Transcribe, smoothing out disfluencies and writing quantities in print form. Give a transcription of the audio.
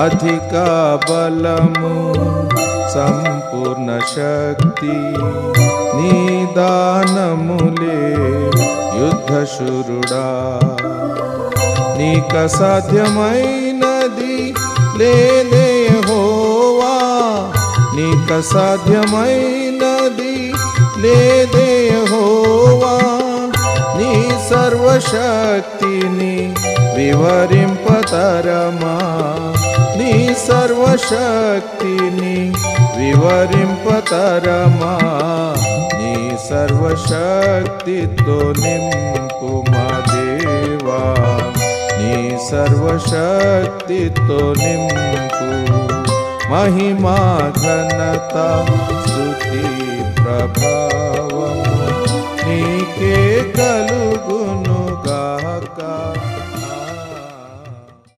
అధిక బలము సంపూర్ణ శక్తి నీ దానములే యుద్ధశూరుడా. నీక సాధ్యమైనది లేదే యెహోవా, నీక సాధ్యమైనది లేదే యెహోవా. నీ సర్వశక్తిని వివరింపతరమా, నీ సర్వశక్తిని వివరింపతరమా. నీ సర్వశక్తితో నింపు మా దేవా, నీ సర్వశక్తితో నింపు. మహిమా ఘనత స్తుతి ప్రభావము నీకే కలుగును గాక.